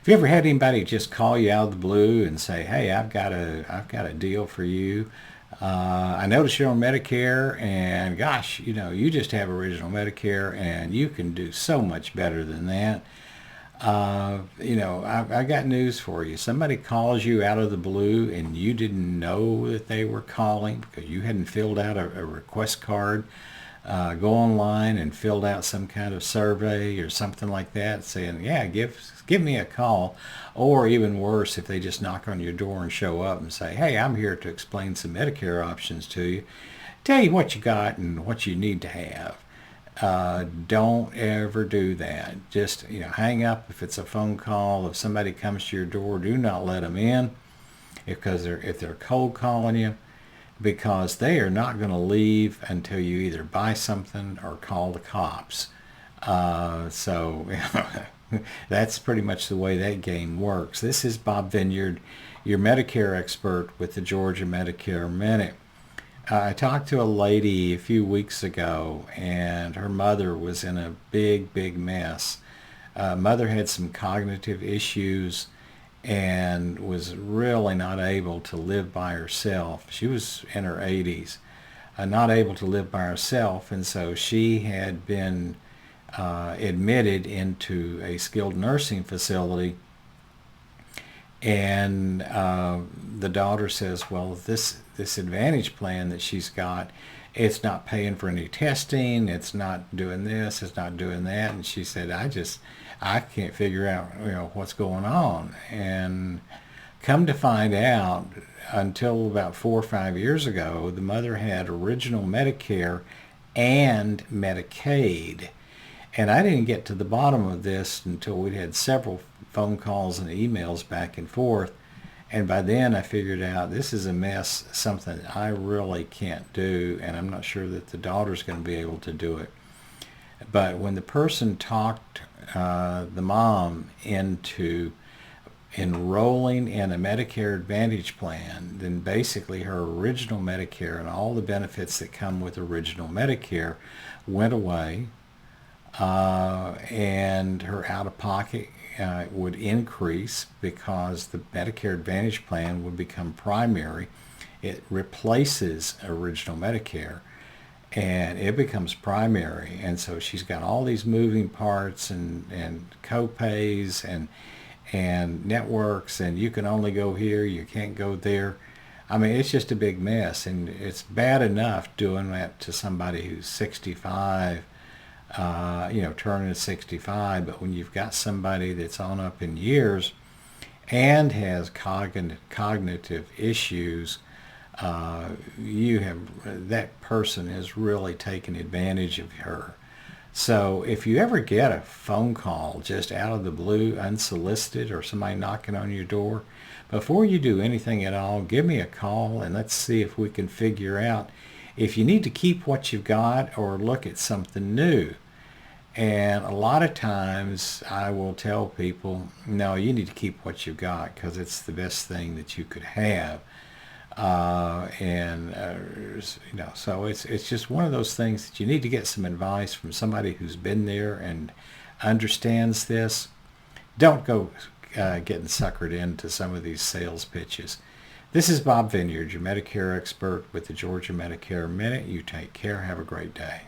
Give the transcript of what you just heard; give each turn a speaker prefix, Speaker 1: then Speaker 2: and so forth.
Speaker 1: Have you ever had anybody just call you out of the blue and say, "Hey, I've got a deal for you. I notice you're on Medicare, and gosh, you just have original Medicare, and you can do so much better than that. I got news for you. Somebody calls you out of the blue, and you didn't know that they were calling because you hadn't filled out a request card. Go online and filled out some kind of survey or something like that saying, yeah, give me a call. Or even worse, if they just knock on your door and show up and say, hey, I'm here to explain some Medicare options to you, tell you what you got and what you need to have. Don't ever do that. Just hang up if it's a phone call. If somebody comes to your door, do not let them in because if they're cold calling you, because they are not going to leave until you either buy something or call the cops. So that's pretty much the way that game works. This is Bob Vineyard, your Medicare expert with the Georgia Medicare Minute. I talked to a lady a few weeks ago, and her mother was in a big, big mess. Mother had some cognitive issues and was really not able to live by herself. She was in her 80s, not able to live by herself, and so she had been admitted into a skilled nursing facility. And the daughter says, well, this Advantage plan that she's got, it's not paying for any testing, it's not doing this, it's not doing that. And she said, I can't figure out what's going on. And come to find out, until about 4 or 5 years ago, the mother had original Medicare and Medicaid. And I didn't get to the bottom of this until we'd had several phone calls and emails back and forth. And by then I figured out this is a mess, something I really can't do, and I'm not sure that the daughter's going to be able to do it. But when the person talked the mom into enrolling in a Medicare Advantage plan, then basically her original Medicare and all the benefits that come with original Medicare went away, and her out-of-pocket would increase because the Medicare Advantage plan would become primary. It replaces original Medicare and it becomes primary. And so she's got all these moving parts and co-pays and networks, and you can only go here, you can't go there. I mean, it's just a big mess, and it's bad enough doing that to somebody who's 65, turning 65, but when you've got somebody that's on up in years and has cognitive issues, that person is really taking advantage of her. So if you ever get a phone call just out of the blue, unsolicited, or somebody knocking on your door, before you do anything at all, give me a call and let's see if we can figure out if you need to keep what you've got or look at something new. And a lot of times I will tell people, no, you need to keep what you've got because it's the best thing that you could have. So it's just one of those things that you need to get some advice from somebody who's been there and understands this. Don't go getting suckered into some of these sales pitches. This is Bob Vineyard, your Medicare expert with the Georgia Medicare Minute. You take care. Have a great day.